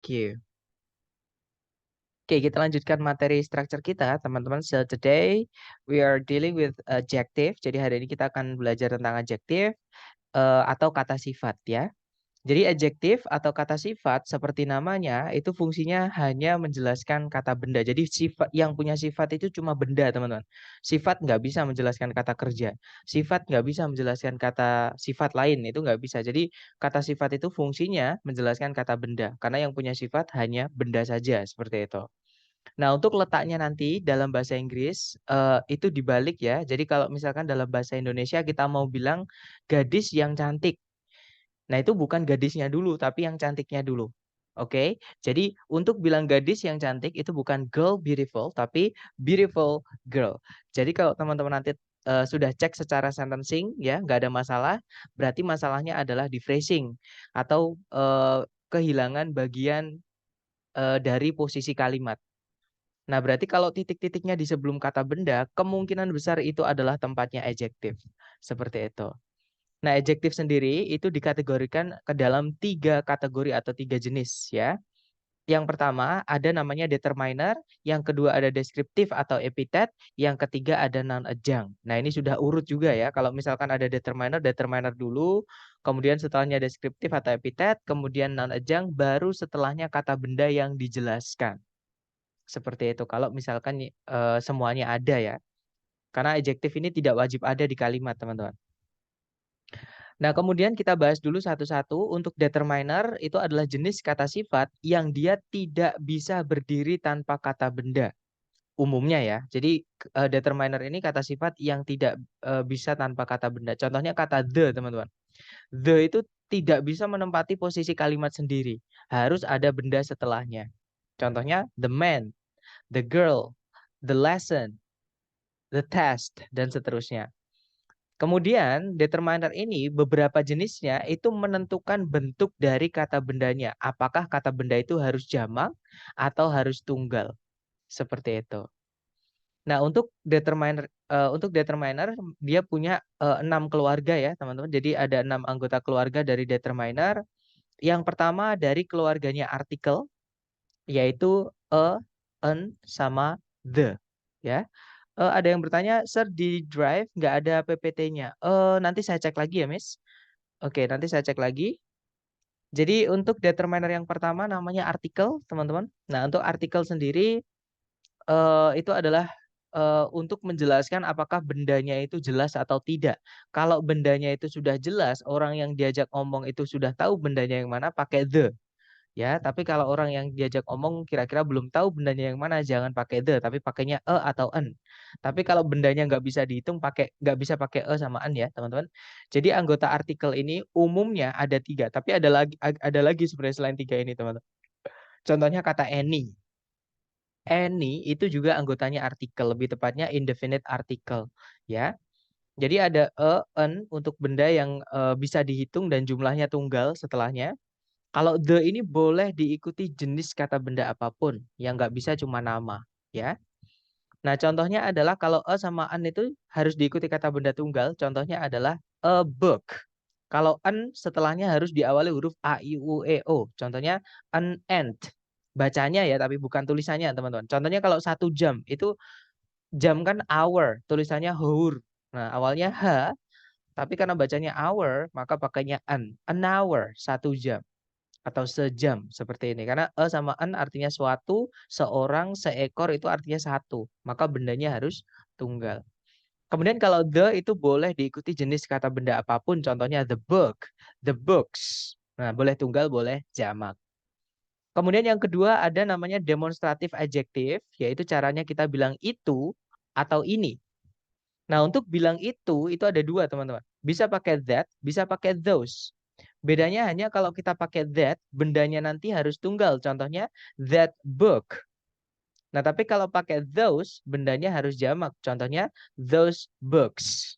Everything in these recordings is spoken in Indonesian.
you. Oke, kita lanjutkan materi structure kita, teman-teman. So today we are dealing with adjective. Jadi hari ini kita akan belajar tentang adjective atau kata sifat ya. Jadi adjektif atau kata sifat seperti namanya itu fungsinya hanya menjelaskan kata benda. Jadi sifat yang punya sifat itu cuma benda, teman-teman. Sifat nggak bisa menjelaskan kata kerja. Sifat nggak bisa menjelaskan kata sifat lain, itu nggak bisa. Jadi kata sifat itu fungsinya menjelaskan kata benda. Karena yang punya sifat hanya benda saja, seperti itu. Nah, untuk letaknya nanti dalam bahasa Inggris itu dibalik ya. Jadi kalau misalkan dalam bahasa Indonesia kita mau bilang gadis yang cantik. Nah, itu bukan gadisnya dulu, tapi yang cantiknya dulu. Oke, jadi untuk bilang gadis yang cantik itu bukan girl beautiful, tapi beautiful girl. Jadi kalau teman-teman nanti sudah cek secara sentencing, ya nggak ada masalah, berarti masalahnya adalah di phrasing atau kehilangan bagian dari posisi kalimat. Nah, berarti kalau titik-titiknya di sebelum kata benda, kemungkinan besar itu adalah tempatnya adjektif. Seperti itu. Nah, adjektif sendiri itu dikategorikan ke dalam 3 kategori atau 3 jenis ya. Yang pertama ada namanya determiner, yang kedua ada deskriptif atau epithet, yang ketiga ada noun adjunct. Nah, ini sudah urut juga ya. Kalau misalkan ada determiner, determiner dulu, kemudian setelahnya deskriptif atau epithet, kemudian noun adjunct, baru setelahnya kata benda yang dijelaskan. Seperti itu. Kalau misalkan semuanya ada ya. Karena adjektif ini tidak wajib ada di kalimat, teman-teman. Nah, kemudian kita bahas dulu satu-satu. Untuk determiner itu adalah jenis kata sifat yang dia tidak bisa berdiri tanpa kata benda. Umumnya ya. Jadi determiner ini kata sifat yang tidak bisa tanpa kata benda. Contohnya kata the, teman-teman. The itu tidak bisa menempati posisi kalimat sendiri. Harus ada benda setelahnya. Contohnya the man, the girl, the lesson, the test, dan seterusnya. Kemudian determiner ini beberapa jenisnya itu menentukan bentuk dari kata bendanya. Apakah kata benda itu harus jamak atau harus tunggal. Seperti itu. Nah, untuk determiner dia punya 6 keluarga ya, teman-teman. Jadi ada 6 anggota keluarga dari determiner. Yang pertama dari keluarganya artikel, yaitu a, an, sama the. Ya. Ada yang bertanya, Sir, di Drive nggak ada PPT-nya. Nanti saya cek lagi ya, Miss. Oke, nanti saya cek lagi. Jadi untuk determiner yang pertama namanya artikel, teman-teman. Nah, untuk artikel sendiri itu adalah untuk menjelaskan apakah bendanya itu jelas atau tidak. Kalau bendanya itu sudah jelas, orang yang diajak ngomong itu sudah tahu bendanya yang mana, pakai the. Ya, tapi kalau orang yang diajak omong kira-kira belum tahu bendanya yang mana, jangan pakai the, tapi pakainya atau an. Tapi kalau bendanya nggak bisa dihitung, nggak bisa pakai sama an ya, teman-teman. Jadi anggota artikel ini umumnya ada 3, tapi ada lagi sebenarnya selain 3 ini, teman-teman. Contohnya kata any. Any itu juga anggotanya artikel, lebih tepatnya indefinite article, ya. Jadi ada an untuk benda yang bisa dihitung dan jumlahnya tunggal setelahnya. Kalau the ini boleh diikuti jenis kata benda apapun yang nggak bisa cuma nama, ya. Nah, contohnya adalah kalau a sama an itu harus diikuti kata benda tunggal. Contohnya adalah a book. Kalau an setelahnya harus diawali huruf a, i, u, e, o. Contohnya an ant. Bacanya ya, tapi bukan tulisannya, teman-teman. Contohnya kalau 1 jam itu jam kan hour, tulisannya hour. Nah, awalnya h, tapi karena bacanya hour, maka pakainya an hour, 1 jam atau sejam seperti ini. Karena sama an artinya suatu, seorang, seekor itu artinya satu. Maka bendanya harus tunggal. Kemudian kalau the itu boleh diikuti jenis kata benda apapun. Contohnya the book, the books. Nah, boleh tunggal, boleh jamak. Kemudian yang kedua ada namanya demonstratif adjektif, yaitu caranya kita bilang itu atau ini. Nah, untuk bilang itu ada 2, teman-teman. Bisa pakai that, bisa pakai those. Bedanya hanya kalau kita pakai that, bendanya nanti harus tunggal. Contohnya, that book. Nah, tapi kalau pakai those, bendanya harus jamak. Contohnya, those books.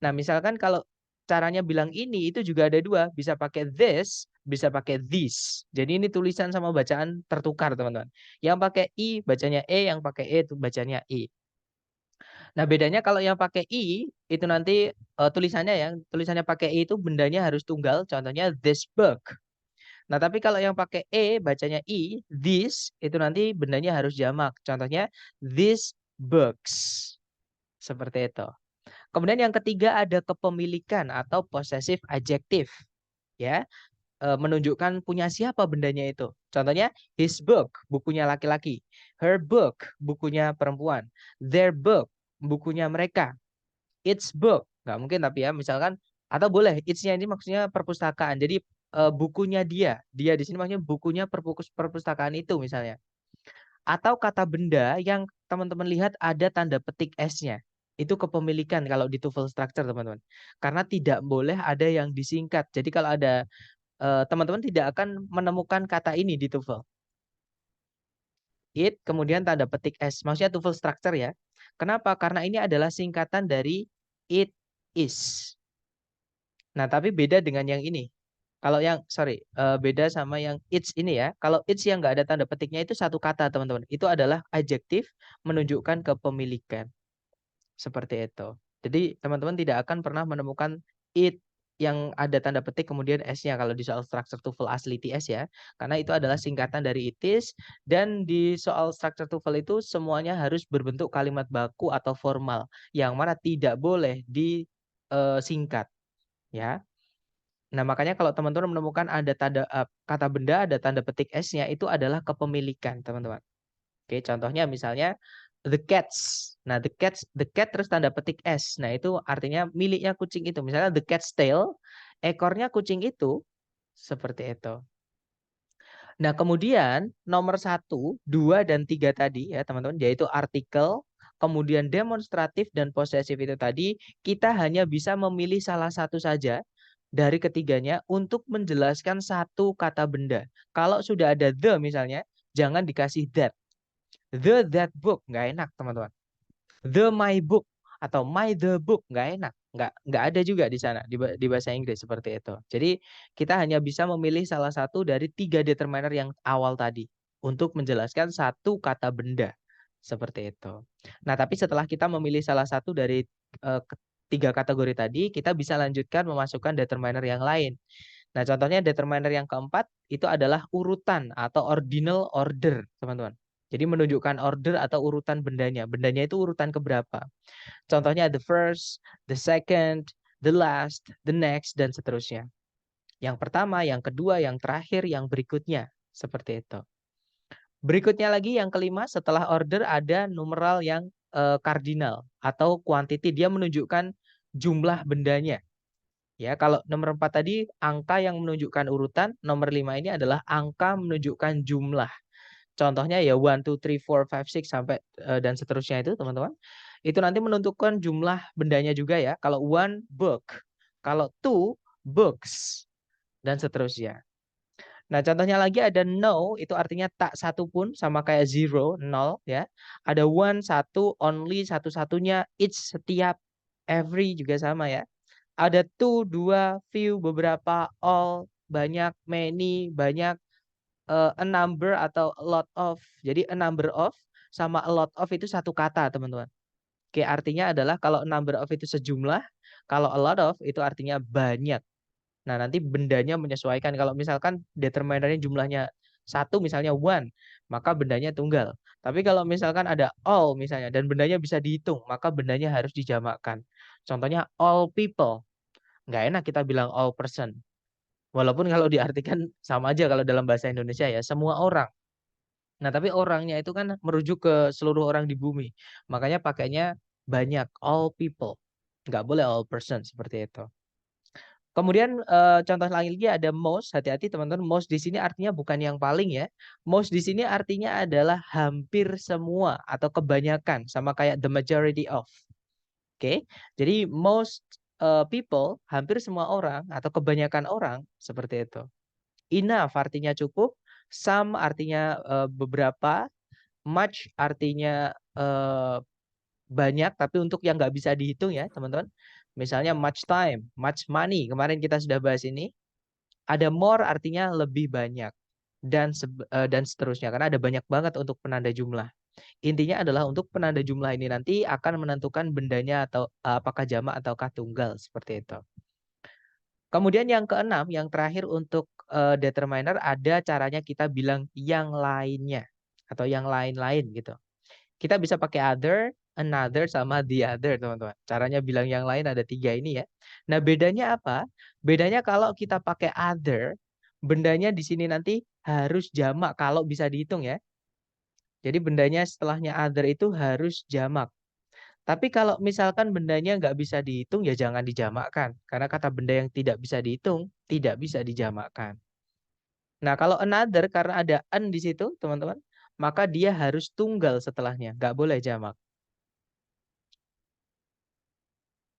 Nah, misalkan kalau caranya bilang ini, itu juga ada 2. Bisa pakai this, bisa pakai this. Jadi ini tulisan sama bacaan tertukar, teman-teman. Yang pakai i, bacanya e. Yang pakai e, itu bacanya i. Nah, bedanya kalau yang pakai i itu nanti tulisannya pakai i itu bendanya harus tunggal. Contohnya this book. Nah, tapi kalau yang pakai E bacanya I, this itu nanti bendanya harus jamak. Contohnya these books. Seperti itu. Kemudian yang ketiga ada kepemilikan atau possessive adjective, ya. Menunjukkan punya siapa bendanya itu. Contohnya his book, bukunya laki-laki. Her book, bukunya perempuan. Their book, bukunya mereka. Its book, nggak mungkin tapi ya, misalkan, atau boleh its-nya ini maksudnya perpustakaan. Jadi bukunya dia. Dia di sini maksudnya bukunya perpustakaan itu misalnya. Atau kata benda yang teman-teman lihat ada tanda petik S-nya. Itu kepemilikan kalau di TOEFL structure, teman-teman. Karena tidak boleh ada yang disingkat. Jadi kalau ada teman-teman tidak akan menemukan kata ini di TOEFL. It, kemudian tanda petik S. Maksudnya TOEFL structure ya. Kenapa? Karena ini adalah singkatan dari it is. Nah, tapi beda dengan yang ini. Kalau yang, beda sama yang it's ini ya. Kalau it's yang nggak ada tanda petiknya itu satu kata, teman-teman. Itu adalah adjektif menunjukkan kepemilikan. Seperti itu. Jadi teman-teman tidak akan pernah menemukan it yang ada tanda petik kemudian S-nya kalau di soal structure TOEFL asli TS ya. Karena itu adalah singkatan dari it is, dan di soal structure TOEFL itu semuanya harus berbentuk kalimat baku atau formal yang mana tidak boleh disingkat ya. Nah, makanya kalau teman-teman menemukan ada tanda kata benda ada tanda petik S-nya itu adalah kepemilikan, teman-teman. Oke, contohnya misalnya the cats. Nah, the cat terus tanda petik S. Nah, itu artinya miliknya kucing itu. Misalnya the cat's tail, ekornya kucing itu. Seperti itu. Nah, kemudian nomor 1, 2, dan 3 tadi ya teman-teman, yaitu artikel, kemudian demonstratif dan posesif itu tadi, kita hanya bisa memilih salah satu saja dari ketiganya untuk menjelaskan satu kata benda. Kalau sudah ada the misalnya, jangan dikasih that. That book, nggak enak teman-teman. The my book atau my the book, nggak enak. Nggak ada juga di sana di bahasa Inggris seperti itu. Jadi kita hanya bisa memilih salah satu dari 3 determiner yang awal tadi untuk menjelaskan satu kata benda seperti itu. Nah, tapi setelah kita memilih salah satu dari 3 kategori tadi, kita bisa lanjutkan memasukkan determiner yang lain. Nah, contohnya determiner yang keempat itu adalah urutan atau ordinal order, teman-teman. Jadi menunjukkan order atau urutan bendanya. Bendanya itu urutan keberapa. Contohnya the first, the second, the last, the next, dan seterusnya. Yang pertama, yang kedua, yang terakhir, yang berikutnya. Seperti itu. Berikutnya lagi yang kelima, setelah order ada numeral yang kardinal atau quantity. Dia menunjukkan jumlah bendanya. Ya, kalau nomor 4 tadi angka yang menunjukkan urutan, nomor 5 ini adalah angka menunjukkan jumlah. Contohnya ya 1, 2, 3, 4, 5, 6 sampai dan seterusnya itu teman-teman. Itu nanti menentukan jumlah bendanya juga ya. Kalau 1 book, kalau 2 books, dan seterusnya. Nah, contohnya lagi ada no, itu artinya tak satu pun, sama kayak zero, nol ya. Ada one, satu, only, satu-satunya, each, setiap, every juga sama ya. Ada two, dua, few, beberapa, all, banyak, many, banyak, a number atau a lot of. Jadi a number of sama a lot of itu satu kata, teman-teman. Oke, artinya adalah kalau a number of itu sejumlah, kalau a lot of itu artinya banyak. Nah, nanti bendanya menyesuaikan. Kalau misalkan determinernya jumlahnya satu, misalnya one, maka bendanya tunggal. Tapi kalau misalkan ada all misalnya dan bendanya bisa dihitung, maka bendanya harus dijamakkan. Contohnya all people. Nggak enak kita bilang all person. Walaupun kalau diartikan sama aja kalau dalam bahasa Indonesia ya, semua orang. Nah, tapi orangnya itu kan merujuk ke seluruh orang di bumi. Makanya pakainya banyak, all people. Nggak boleh all person, seperti itu. Kemudian contoh lagi ada most, hati-hati teman-teman. Most di sini artinya bukan yang paling ya. Most di sini artinya adalah hampir semua atau kebanyakan, sama kayak the majority of. Oke. Jadi most people, hampir semua orang atau kebanyakan orang seperti itu. Enough artinya cukup, some artinya beberapa, much artinya banyak tapi untuk yang nggak bisa dihitung ya teman-teman. Misalnya much time, much money. Kemarin kita sudah bahas ini. Ada more artinya lebih banyak dan seterusnya karena ada banyak banget untuk penanda jumlah. Intinya adalah untuk penanda jumlah ini nanti akan menentukan bendanya atau apakah jamak ataukah tunggal seperti itu. Kemudian yang keenam, yang terakhir untuk determiner ada caranya kita bilang yang lainnya atau yang lain-lain gitu. Kita bisa pakai other, another, sama the other, teman-teman. Caranya bilang yang lain ada 3 ini ya. Nah, bedanya apa? Bedanya kalau kita pakai other, bendanya di sini nanti harus jamak kalau bisa dihitung ya. Jadi bendanya setelahnya other itu harus jamak. Tapi kalau misalkan bendanya nggak bisa dihitung ya jangan dijamakkan. Karena kata benda yang tidak bisa dihitung tidak bisa dijamakkan. Nah, kalau another karena ada an di situ, teman-teman, maka dia harus tunggal setelahnya, nggak boleh jamak.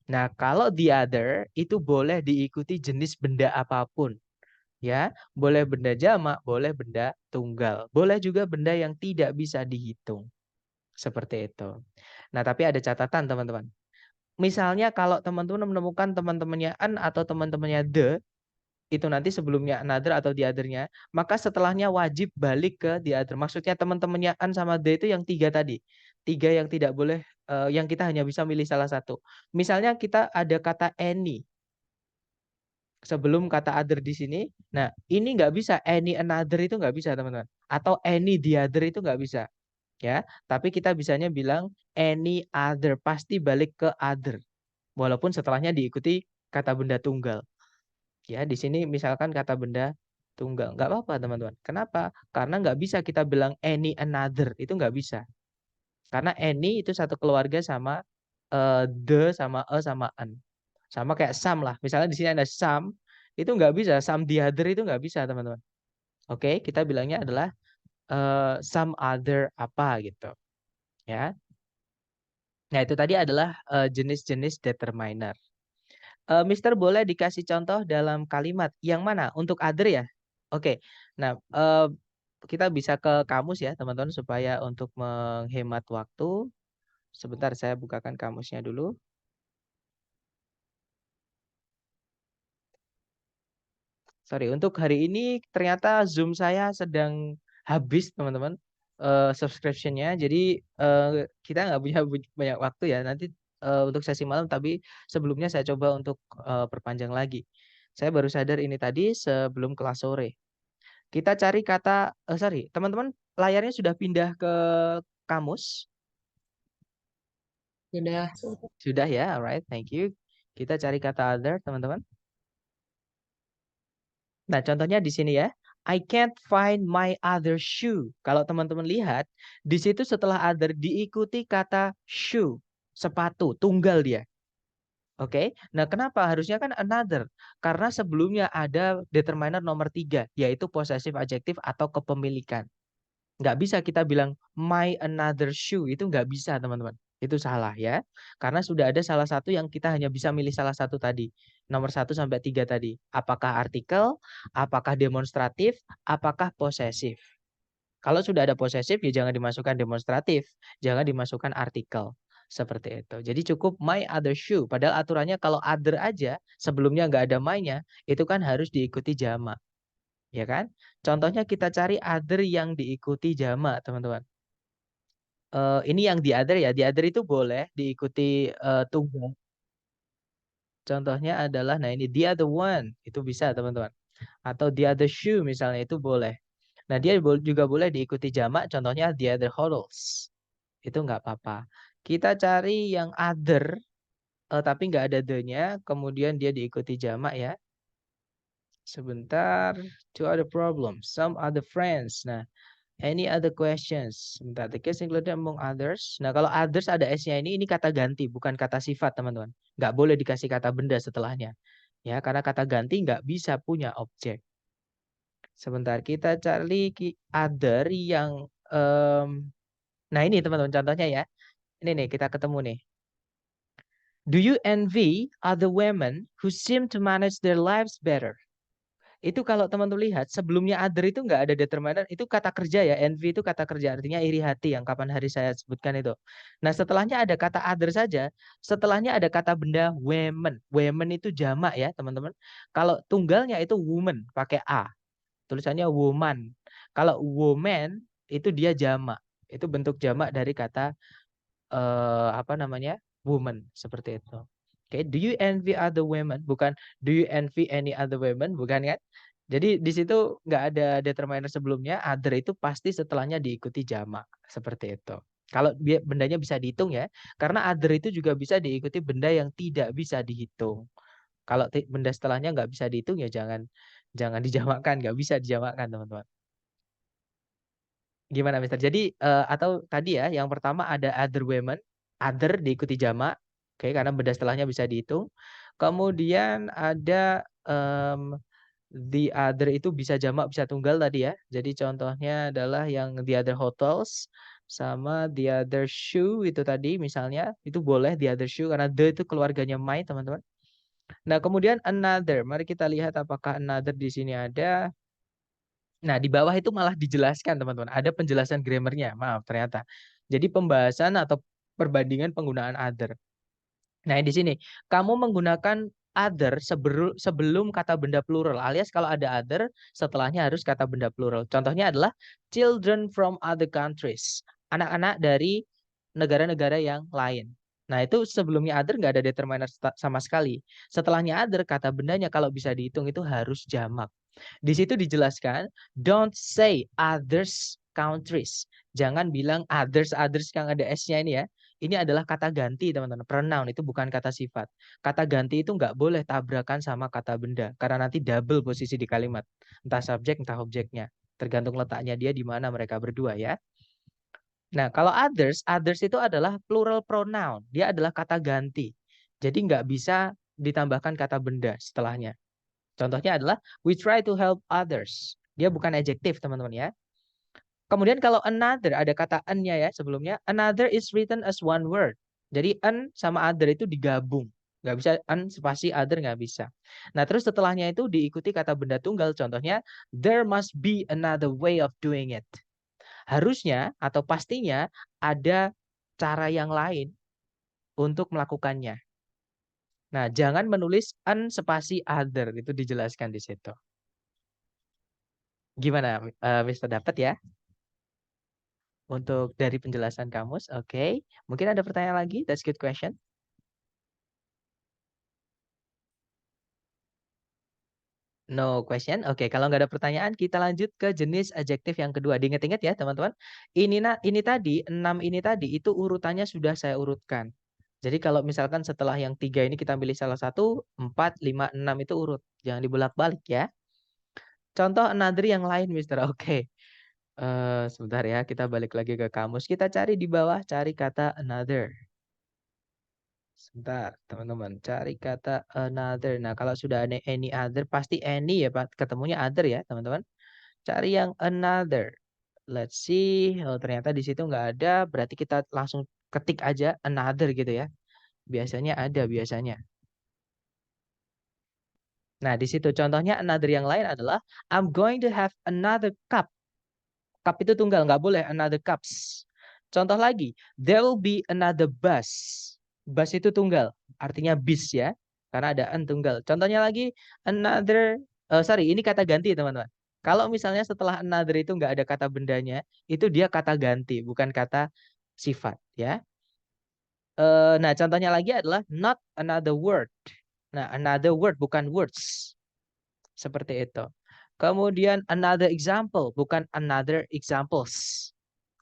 Nah, kalau the other itu boleh diikuti jenis benda apapun. Ya, boleh benda jamak, boleh benda tunggal. Boleh juga benda yang tidak bisa dihitung. Seperti itu. Nah, tapi ada catatan, teman-teman. Misalnya kalau teman-teman menemukan teman-temannya an atau teman-temannya the, itu nanti sebelumnya another atau the other-nya, maka setelahnya wajib balik ke the other. Maksudnya teman-temannya an sama the itu yang 3 tadi. 3 yang tidak boleh, yang kita hanya bisa milih salah satu. Misalnya kita ada kata any sebelum kata other di sini. Nah, ini nggak bisa, any another itu nggak bisa, teman-teman. Atau any the other itu nggak bisa. Ya, tapi kita bisanya bilang any other, pasti balik ke other. Walaupun setelahnya diikuti kata benda tunggal. Ya, di sini misalkan kata benda tunggal. Nggak apa-apa, teman-teman. Kenapa? Karena nggak bisa kita bilang any another. Itu nggak bisa. Karena any itu satu keluarga sama the sama a sama an. Sama kayak some lah. Misalnya di sini ada some, itu nggak bisa. Some the other itu nggak bisa, teman-teman. Oke, kita bilangnya adalah some other apa gitu. Ya. Nah, itu tadi adalah jenis-jenis determiner. Mister boleh dikasih contoh dalam kalimat yang mana? Untuk other ya? Oke. Nah, kita bisa ke kamus ya, teman-teman, supaya untuk menghemat waktu. Sebentar, saya bukakan kamusnya dulu. Sorry, untuk hari ini ternyata Zoom saya sedang habis, teman-teman, subscription-nya. Jadi kita nggak punya banyak waktu ya. Nanti untuk sesi malam, tapi sebelumnya saya coba untuk perpanjang lagi. Saya baru sadar ini tadi sebelum kelas sore. Kita cari kata, sorry, teman-teman, layarnya sudah pindah ke kamus? Sudah. Sudah ya, alright, thank you. Kita cari kata other, teman-teman. Nah, contohnya di sini ya. I can't find my other shoe. Kalau teman-teman lihat, di situ setelah other diikuti kata shoe, sepatu, tunggal dia. Oke, nah kenapa? Harusnya kan another. Karena sebelumnya ada determiner nomor 3, yaitu possessive adjective atau kepemilikan. Nggak bisa kita bilang my another shoe, itu nggak bisa, teman-teman. Itu salah ya. Karena sudah ada salah satu yang kita hanya bisa milih salah satu tadi. Nomor 1 sampai 3 tadi. Apakah artikel, apakah demonstratif, apakah posesif. Kalau sudah ada posesif ya jangan dimasukkan demonstratif, jangan dimasukkan artikel. Seperti itu. Jadi cukup my other shoe. Padahal aturannya kalau other aja sebelumnya nggak ada my-nya, itu kan harus diikuti jamak. Ya kan? Contohnya kita cari other yang diikuti jamak, teman-teman. Ini yang the other ya. The other itu boleh diikuti tunggal. Contohnya adalah, nah ini the other one. Itu bisa, teman-teman. Atau the other shoe misalnya, itu boleh. Nah, dia juga boleh diikuti jamak. Contohnya the other hotels. Itu nggak apa-apa. Kita cari yang other, tapi nggak ada the-nya. Kemudian dia diikuti jamak ya. Sebentar. Two other problems. Some other friends. Nah, any other questions? Sebentar. The case included among others. Nah, kalau others ada S-nya ini kata ganti, bukan kata sifat, teman-teman. Nggak boleh dikasih kata benda setelahnya. Ya, karena kata ganti nggak bisa punya objek. Sebentar, kita cari other yang... nah, ini teman-teman contohnya ya. Ini nih, kita ketemu nih. Do you envy other women who seem to manage their lives better? Itu kalau teman-teman lihat sebelumnya other itu nggak ada determiner, itu kata kerja ya. Envy itu kata kerja, artinya iri hati yang kapan hari saya sebutkan itu. Nah, setelahnya ada kata other saja, setelahnya ada kata benda women. Women itu jamak ya, teman-teman. Kalau tunggalnya itu woman pakai a. Tulisannya woman. Kalau woman itu dia jamak. Itu bentuk jamak dari kata apa namanya? Woman, seperti itu. Oke, do you envy other women? Bukan do you envy any other women, bukan kan? Jadi di situ nggak ada determiner sebelumnya, other itu pasti setelahnya diikuti jamak seperti itu. Kalau bendanya bisa dihitung ya, karena other itu juga bisa diikuti benda yang tidak bisa dihitung. Kalau benda setelahnya nggak bisa dihitung ya jangan jangan dijamakkan, nggak bisa dijamakkan teman-teman. Gimana Mister? Jadi atau tadi ya yang pertama ada other women, other diikuti jamak, oke karena benda setelahnya bisa dihitung. Kemudian ada the other itu bisa jamak bisa tunggal tadi ya. Jadi contohnya adalah yang the other hotels sama the other shoe itu tadi misalnya itu boleh the other shoe karena the itu keluarganya my teman-teman. Nah, kemudian another. Mari kita lihat apakah another di sini ada. Nah, di bawah itu malah dijelaskan, teman-teman. Ada penjelasan grammarnya. Maaf, ternyata. Jadi pembahasan atau perbandingan penggunaan other. Nah, di sini kamu menggunakan other sebelum kata benda plural, alias kalau ada other setelahnya harus kata benda plural. Contohnya adalah children from other countries, anak-anak dari negara-negara yang lain. Nah, itu sebelumnya other nggak ada determiner sama sekali. Setelahnya other kata bendanya kalau bisa dihitung itu harus jamak. Di situ dijelaskan, don't say others countries. Jangan bilang others yang ada s-nya ini ya. Ini adalah kata ganti teman-teman. Pronoun itu bukan kata sifat. Kata ganti itu nggak boleh tabrakan sama kata benda. Karena nanti double posisi di kalimat. Entah subjek, entah objeknya. Tergantung letaknya dia di mana mereka berdua ya. Nah kalau others itu adalah plural pronoun. Dia adalah kata ganti. Jadi nggak bisa ditambahkan kata benda setelahnya. Contohnya adalah we try to help others. Dia bukan adjektif teman-teman ya. Kemudian kalau another ada kata an-nya ya sebelumnya. Another is written as one word. Jadi an sama other itu digabung. Nggak bisa an spasi other nggak bisa. Nah terus setelahnya itu diikuti kata benda tunggal. Contohnya there must be another way of doing it. Harusnya atau pastinya ada cara yang lain untuk melakukannya. Nah jangan menulis an spasi other. Itu dijelaskan di situ. Gimana, Mister dapat ya? Untuk dari penjelasan kamus, oke. Mungkin ada pertanyaan lagi? That's good question. No question. Oke, kalau nggak ada pertanyaan, kita lanjut ke jenis adjektif yang kedua. Diingat-ingat ya, teman-teman. Ini tadi, 6 ini tadi, itu urutannya sudah saya urutkan. Jadi kalau misalkan setelah yang 3 ini kita pilih salah satu, 4, 5, 6 itu urut. Jangan dibolak-balik ya. Contoh another yang lain, Mister. Oke. Sebentar ya, kita balik lagi ke kamus. Kita cari di bawah, cari kata another. Sebentar, teman-teman. Cari kata another. Nah, kalau sudah ada any other, pasti any ya, Pak. Ketemunya other ya, teman-teman. Cari yang another. Let's see. Oh, ternyata di situ nggak ada. Berarti kita langsung ketik aja another gitu ya. Biasanya ada, biasanya. Nah, di situ contohnya another yang lain adalah I'm going to have another cup. Cup itu tunggal, nggak boleh another cups. Contoh lagi, there will be another bus. Bus itu tunggal, artinya bis ya, karena ada an tunggal. Contohnya lagi, another, sorry, ini kata ganti teman-teman. Kalau misalnya setelah another itu nggak ada kata bendanya, itu dia kata ganti, bukan kata sifat ya. Nah, contohnya lagi adalah not another word. Nah, another word bukan words. Seperti itu. Kemudian another example, bukan another examples.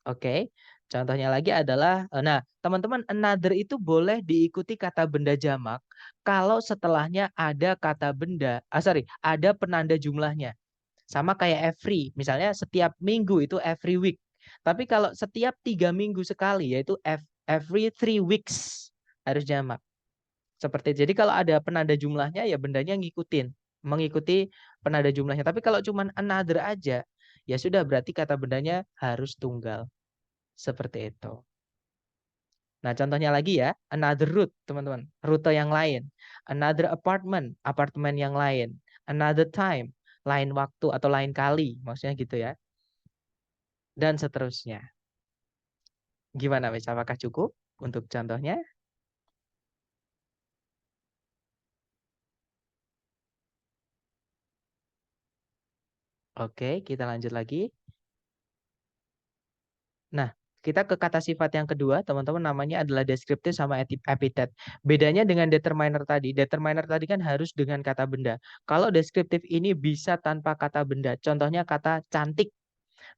Oke. Contohnya lagi adalah, nah teman-teman another itu boleh diikuti kata benda jamak kalau setelahnya ada kata benda, ada penanda jumlahnya. Sama kayak every, misalnya setiap minggu itu every week. Tapi kalau setiap 3 minggu sekali, yaitu every 3 weeks harus jamak. Seperti itu. Jadi kalau ada penanda jumlahnya ya bendanya mengikuti penanda jumlahnya. Tapi kalau cuma another aja, ya sudah berarti kata bendanya harus tunggal. Seperti itu. Nah, contohnya lagi ya, another route, teman-teman. Rute yang lain. Another apartment, apartemen yang lain. Another time, lain waktu atau lain kali, maksudnya gitu ya. Dan seterusnya. Gimana, Wes? Apakah cukup untuk contohnya? Oke, kita lanjut lagi. Nah, Kita ke kata sifat yang kedua, teman-teman, namanya adalah deskriptif sama epithet. Bedanya dengan determiner tadi kan harus dengan kata benda. Kalau deskriptif ini bisa tanpa kata benda. Contohnya kata cantik.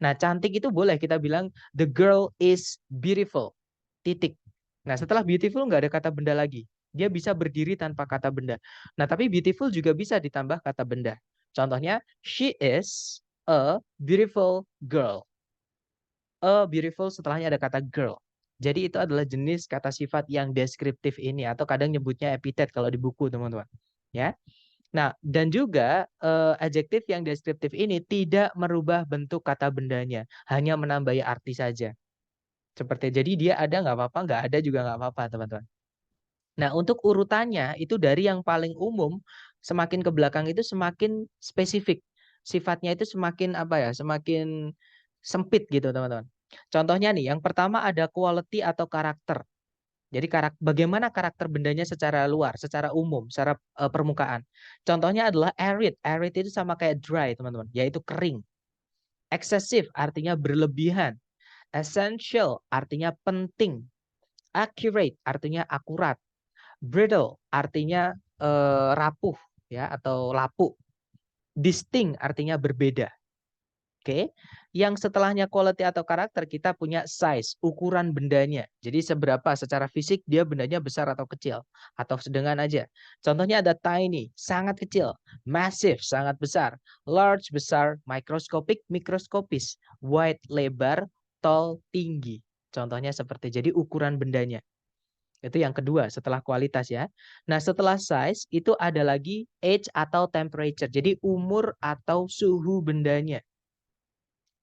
Nah, cantik itu boleh kita bilang the girl is beautiful. Titik. Nah, setelah beautiful nggak ada kata benda lagi. Dia bisa berdiri tanpa kata benda. Nah, tapi beautiful juga bisa ditambah kata benda. Contohnya, she is a beautiful girl. A beautiful setelahnya ada kata girl. Jadi itu adalah jenis kata sifat yang deskriptif ini atau kadang nyebutnya epithet kalau di buku, teman-teman. Ya. Nah, dan juga adjektif yang deskriptif ini tidak merubah bentuk kata bendanya, hanya menambahi arti saja. Seperti jadi dia ada nggak apa-apa, nggak ada juga nggak apa-apa, teman-teman. Nah, untuk urutannya itu dari yang paling umum semakin ke belakang itu semakin spesifik. Sifatnya itu semakin apa ya? Semakin sempit gitu, teman-teman. Contohnya nih, yang pertama ada quality atau karakter. Jadi bagaimana karakter bendanya secara luar, secara umum, secara permukaan. Contohnya adalah arid. Arid itu sama kayak dry, teman-teman, yaitu kering. Excessive artinya berlebihan. Essential artinya penting. Accurate artinya akurat. Brittle artinya rapuh ya atau lapuk. Distinct artinya berbeda. Oke. Yang setelahnya quality atau karakter kita punya size, ukuran bendanya. Jadi seberapa secara fisik dia bendanya besar atau kecil atau sedengan aja. Contohnya ada tiny, sangat kecil, massive, sangat besar, large, besar, microscopic, mikroskopis, wide, lebar, tall, tinggi. Contohnya seperti jadi ukuran bendanya. Itu yang kedua setelah kualitas ya. Nah, setelah size itu ada lagi age atau temperature. Jadi umur atau suhu bendanya.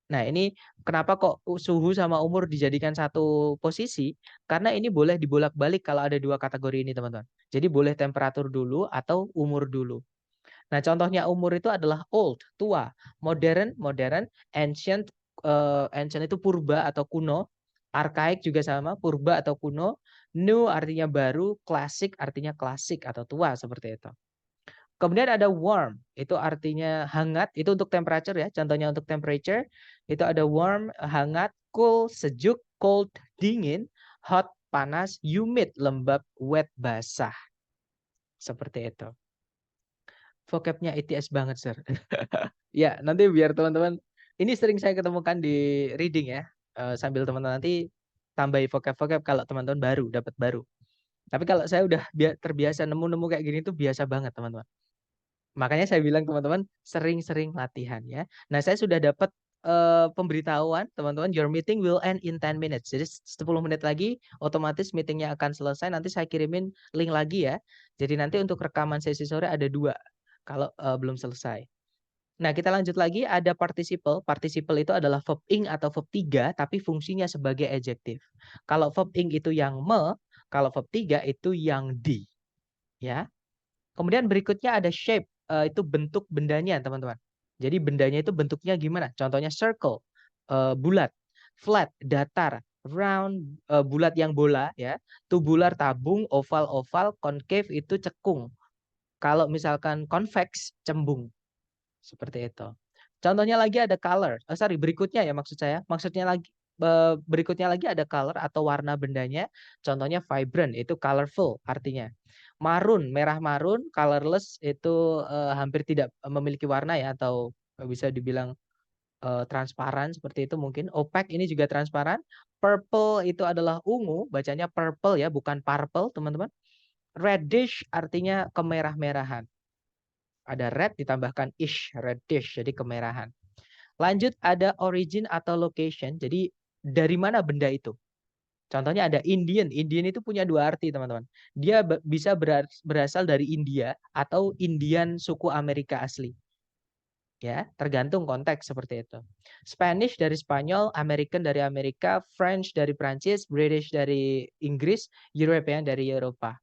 Nah, ini kenapa kok suhu sama umur dijadikan satu posisi? Karena ini boleh dibolak-balik kalau ada dua kategori ini, teman-teman. Jadi boleh temperatur dulu atau umur dulu. Nah, contohnya umur itu adalah old, tua, modern, modern, ancient, ancient itu purba atau kuno, archaic juga sama, purba atau kuno, new artinya baru, classic artinya klasik atau tua seperti itu. Kemudian ada warm, itu artinya hangat, itu untuk temperature ya. Contohnya untuk temperature, itu ada warm, hangat, cool, sejuk, cold, dingin, hot, panas, humid, lembab, wet, basah. Seperti itu. Vocabnya ITS banget, sir. Ya, nanti biar teman-teman, ini sering saya ketemukan di reading ya. Sambil teman-teman nanti tambahi vocab-vocab kalau teman-teman baru, dapat baru. Tapi kalau saya udah terbiasa nemu-nemu kayak gini tuh biasa banget, teman-teman. Makanya saya bilang teman-teman sering-sering latihan ya. Nah, saya sudah dapat pemberitahuan teman-teman, your meeting will end in 10 minutes. Jadi 10 menit lagi otomatis meetingnya akan selesai. Nanti saya kirimin link lagi ya. Jadi nanti untuk rekaman sesi sore ada 2 kalau belum selesai. Nah, kita lanjut lagi ada participle. Participle itu adalah verb ing atau verb 3 tapi fungsinya sebagai adjektif. Kalau verb ing itu yang kalau verb 3 itu yang di. Ya. Kemudian berikutnya ada shape, itu bentuk bendanya, teman-teman. Jadi bendanya itu bentuknya gimana? Contohnya circle, bulat, flat, datar, round, bulat yang bola ya, tubular tabung, oval oval, concave itu cekung. Kalau misalkan convex cembung. Seperti itu. Contohnya lagi ada color. Berikutnya ya maksud saya. Maksudnya lagi berikutnya lagi ada color atau warna bendanya. Contohnya vibrant itu colorful artinya. Marun, merah marun, colorless itu hampir tidak memiliki warna ya atau bisa dibilang transparan seperti itu mungkin. Opaque ini juga transparan. Purple itu adalah ungu, bacanya purple ya, bukan purple, teman-teman. Reddish artinya kemerah-merahan. Ada red ditambahkan ish, reddish, jadi kemerahan. Lanjut ada origin atau location. Jadi dari mana benda itu? Contohnya ada Indian. Indian itu punya 2 arti, teman-teman. Dia bisa berasal dari India atau Indian suku Amerika asli. Ya, tergantung konteks seperti itu. Spanish dari Spanyol, American dari Amerika, French dari Prancis, British dari Inggris, European dari Eropa.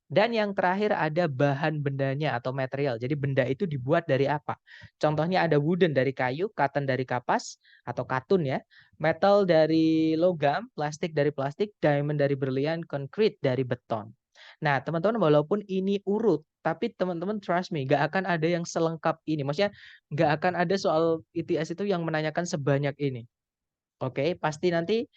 Dan yang terakhir ada bahan bendanya atau material. Jadi benda itu dibuat dari apa? Contohnya ada wooden dari kayu, cotton dari kapas atau katun ya. Metal dari logam, plastik dari plastik, diamond dari berlian, concrete dari beton. Nah, teman-teman walaupun ini urut, tapi teman-teman trust me, gak akan ada yang selengkap ini. Maksudnya gak akan ada soal ITS itu yang menanyakan sebanyak ini. Oke, pasti nanti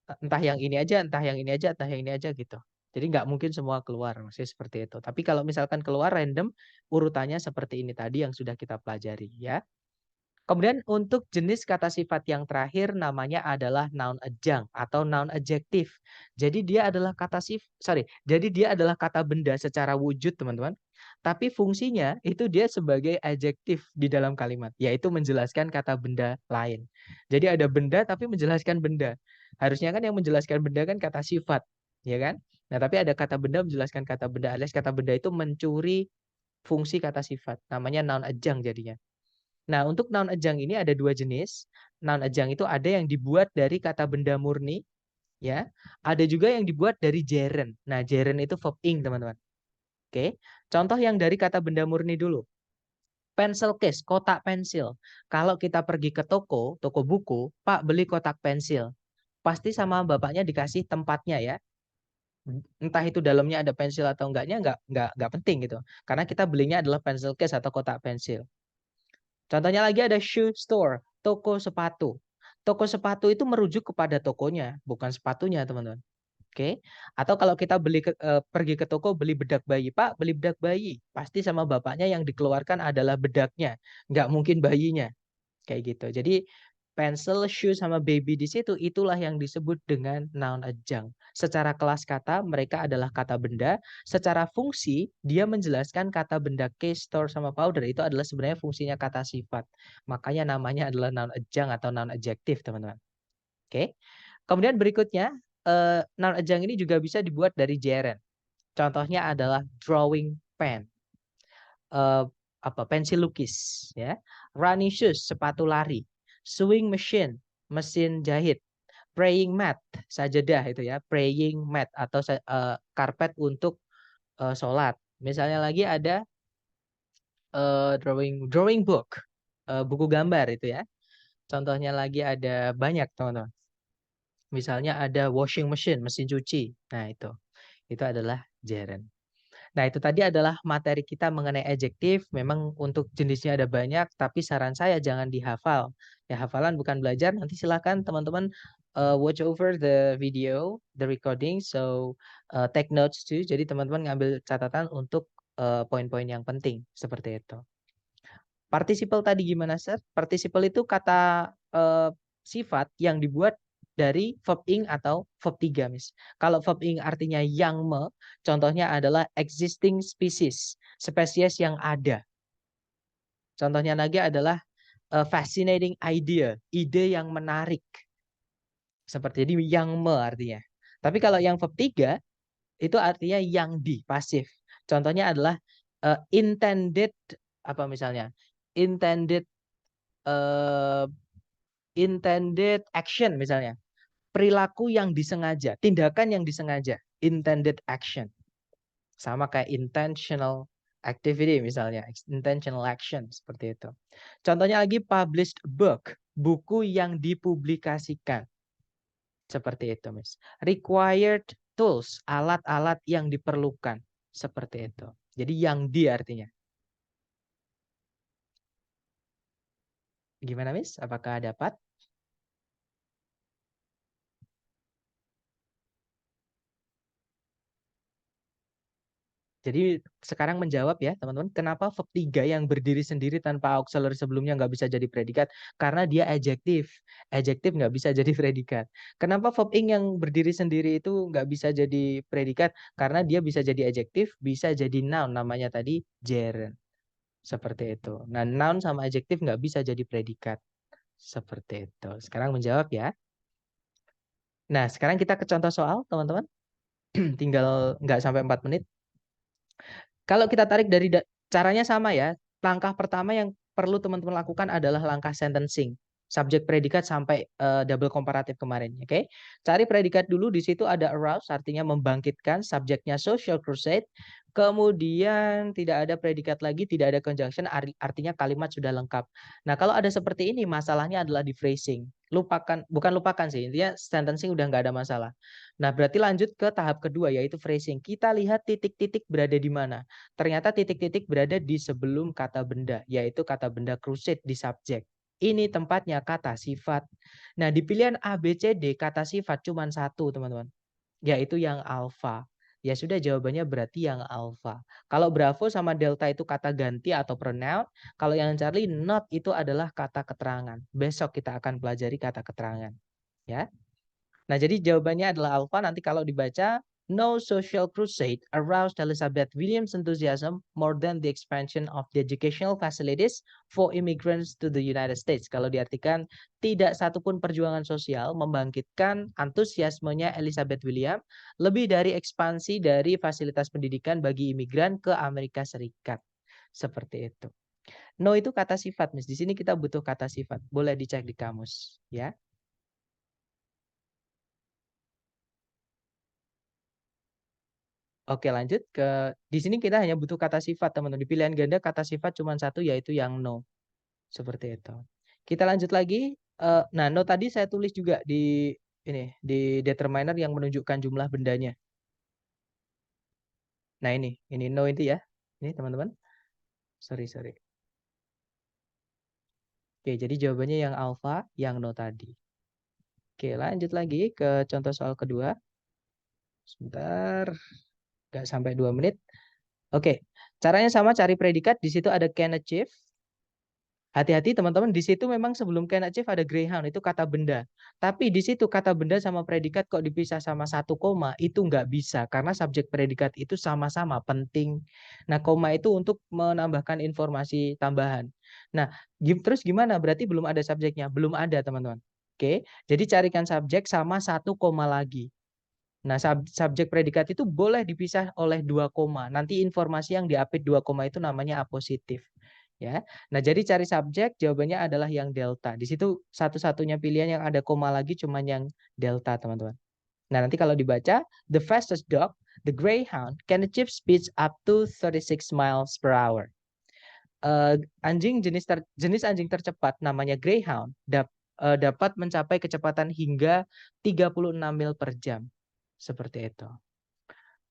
entah yang ini aja, entah yang ini aja, entah yang ini aja gitu. Jadi nggak mungkin semua keluar, maksudnya seperti itu. Tapi kalau misalkan keluar random, urutannya seperti ini tadi yang sudah kita pelajari ya. Kemudian untuk jenis kata sifat yang terakhir namanya adalah noun adjunct atau noun adjektif. Jadi dia adalah jadi dia adalah kata benda secara wujud, teman-teman. Tapi fungsinya itu dia sebagai adjektif di dalam kalimat, yaitu menjelaskan kata benda lain. Jadi ada benda tapi menjelaskan benda. Harusnya kan yang menjelaskan benda kan kata sifat, ya kan? Nah, tapi ada kata benda menjelaskan kata benda, alias kata benda itu mencuri fungsi kata sifat. Namanya noun adjunct jadinya. Nah, untuk noun adjunct ini ada dua jenis. Noun adjunct itu ada yang dibuat dari kata benda murni, ya. Ada juga yang dibuat dari gerund. Nah, gerund itu verb ing, teman-teman. Oke. Contoh yang dari kata benda murni dulu. Pencil case, kotak pensil. Kalau kita pergi ke toko buku, Pak beli kotak pensil. Pasti sama bapaknya dikasih tempatnya ya. Entah itu dalamnya ada pensil atau enggaknya, enggak penting gitu. Karena kita belinya adalah pencil case atau kotak pensil. Contohnya lagi ada shoe store, toko sepatu. Toko sepatu itu merujuk kepada tokonya, bukan sepatunya, teman-teman. Oke. Atau kalau kita pergi ke toko beli bedak bayi, Pak, beli bedak bayi. Pasti sama bapaknya yang dikeluarkan adalah bedaknya, nggak mungkin bayinya. Kayak gitu. Jadi pencil, shoe, sama baby di situ itulah yang disebut dengan noun adjunct. Secara kelas kata mereka adalah kata benda, secara fungsi dia menjelaskan kata benda case, store, sama powder itu adalah sebenarnya fungsinya kata sifat. Makanya namanya adalah noun adjunct atau noun adjektif, teman-teman. Oke. Kemudian berikutnya noun adjunct ini juga bisa dibuat dari gerund. Contohnya adalah drawing pen. Pensil lukis ya. Running shoes, sepatu lari. Sewing machine, mesin jahit. Praying mat, sajadah itu ya. Praying mat atau karpet untuk sholat. Misalnya lagi ada drawing book, buku gambar itu ya. Contohnya lagi ada banyak, teman-teman. Misalnya ada washing machine, mesin cuci. Nah, itu adalah gerund. Nah, itu tadi adalah materi kita mengenai adjektif. Memang untuk jenisnya ada banyak, tapi saran saya jangan dihafal. Ya, hafalan bukan belajar. Nanti silakan teman-teman watch over the video, the recording. So, take notes too. Jadi teman-teman ngambil catatan untuk poin-poin yang penting. Seperti itu. Participle tadi gimana, Sir? Participle itu kata sifat yang dibuat dari verb ing atau verb 3, Miss. Kalau verb ing artinya yang contohnya adalah existing species, spesies yang ada. Contohnya lagi adalah fascinating idea, ide yang menarik. Seperti ini yang artinya. Tapi kalau yang verb 3 itu artinya yang di, pasif. Contohnya adalah intended misalnya? Intended intended action misalnya. Perilaku yang disengaja, tindakan yang disengaja, intended action. Sama kayak intentional activity misalnya, intentional action seperti itu. Contohnya lagi published book, buku yang dipublikasikan. Seperti itu, Miss. Required tools, alat-alat yang diperlukan. Seperti itu. Jadi yang di artinya. Gimana, Miss? Apakah dapat? Jadi sekarang menjawab ya teman-teman, kenapa verb 3 yang berdiri sendiri tanpa auxiliary sebelumnya nggak bisa jadi predikat? Karena dia adjektif. Adjektif nggak bisa jadi predikat. Kenapa verb ing yang berdiri sendiri itu nggak bisa jadi predikat? Karena dia bisa jadi adjektif, bisa jadi noun, namanya tadi gerund. Seperti itu. Nah, noun sama adjektif nggak bisa jadi predikat. Seperti itu. Sekarang menjawab ya. Nah, sekarang kita ke contoh soal teman-teman. Tinggal nggak sampai 4 menit. Kalau kita tarik dari caranya sama ya. Langkah pertama yang perlu teman-teman lakukan adalah langkah sentencing. Subjek predikat sampai double komparatif kemarin, oke? Okay? Cari predikat dulu, di situ ada arouse artinya membangkitkan, subjeknya social crusade. Kemudian tidak ada predikat lagi, tidak ada conjunction, artinya kalimat sudah lengkap. Nah, kalau ada seperti ini masalahnya adalah di phrasing. Bukan lupakan sih, intinya sentencing udah nggak ada masalah. Nah, berarti lanjut ke tahap kedua yaitu phrasing. Kita lihat titik-titik berada di mana. Ternyata titik-titik berada di sebelum kata benda, yaitu kata benda crusade di subjek. Ini tempatnya kata sifat. Nah, di pilihan A, B, C, D, kata sifat cuma satu, teman-teman. Yaitu yang alfa. Ya sudah, jawabannya berarti yang alfa. Kalau Bravo sama Delta itu kata ganti atau pronoun. Kalau yang Charlie, not itu adalah kata keterangan. Besok kita akan pelajari kata keterangan. Ya. Nah, jadi jawabannya adalah alfa. Nanti kalau dibaca, no social crusade aroused Elizabeth Williams' enthusiasm more than the expansion of the educational facilities for immigrants to the United States. Kalau diartikan, tidak satupun perjuangan sosial membangkitkan antusiasmenya Elizabeth Williams lebih dari ekspansi dari fasilitas pendidikan bagi imigran ke Amerika Serikat. Seperti itu. No itu kata sifat, Miss. Di sini kita butuh kata sifat. Boleh dicek di kamus, ya. Oke, lanjut ke di sini kita hanya butuh kata sifat, teman-teman. Di pilihan ganda kata sifat cuma satu, yaitu yang no. Seperti itu. Kita lanjut lagi. Nah, no tadi saya tulis juga di ini di determiner yang menunjukkan jumlah bendanya. Nah, ini no itu ya. Ini teman-teman. Sorry. Oke, jadi jawabannya yang alfa, yang no tadi. Oke, lanjut lagi ke contoh soal kedua. Sebentar. Nggak sampai 2 menit. Oke, caranya sama, cari predikat. Di situ ada can achieve. Hati-hati teman-teman, di situ memang sebelum can achieve ada greyhound, itu kata benda. Tapi di situ kata benda sama predikat kok dipisah sama satu koma, itu nggak bisa. Karena subjek predikat itu sama-sama penting. Nah, koma itu untuk menambahkan informasi tambahan. Nah, terus gimana? Berarti belum ada subjeknya? Belum ada, teman-teman. Oke, jadi carikan subjek sama satu koma lagi. Nah, subjek predikat itu boleh dipisah oleh 2 koma. Nanti informasi yang diapit 2 koma itu namanya apositif. Ya. Nah, jadi cari subjek, jawabannya adalah yang delta. Di situ satu-satunya pilihan yang ada koma lagi cuma yang delta, teman-teman. Nah, nanti kalau dibaca, the fastest dog, the greyhound, can achieve speeds up to 36 miles per hour. Jenis anjing tercepat namanya greyhound dapat mencapai kecepatan hingga 36 mil per jam. Seperti itu.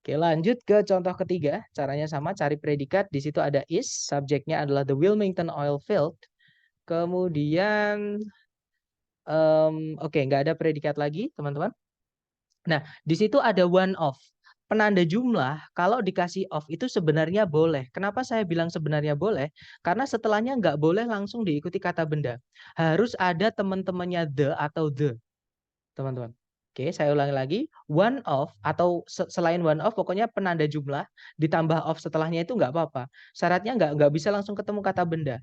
Oke, lanjut ke contoh ketiga. Caranya sama, cari predikat. Di situ ada is, subjeknya adalah the Wilmington Oil Field. Kemudian, oke, nggak ada predikat lagi, teman-teman. Nah, di situ ada one of. Penanda jumlah, kalau dikasih of itu sebenarnya boleh. Kenapa saya bilang sebenarnya boleh? Karena setelahnya nggak boleh langsung diikuti kata benda. Harus ada teman-temannya the atau the, teman-teman. Oke, saya ulangi lagi. One of atau selain one of, pokoknya penanda jumlah ditambah of setelahnya itu nggak apa-apa. Syaratnya nggak bisa langsung ketemu kata benda.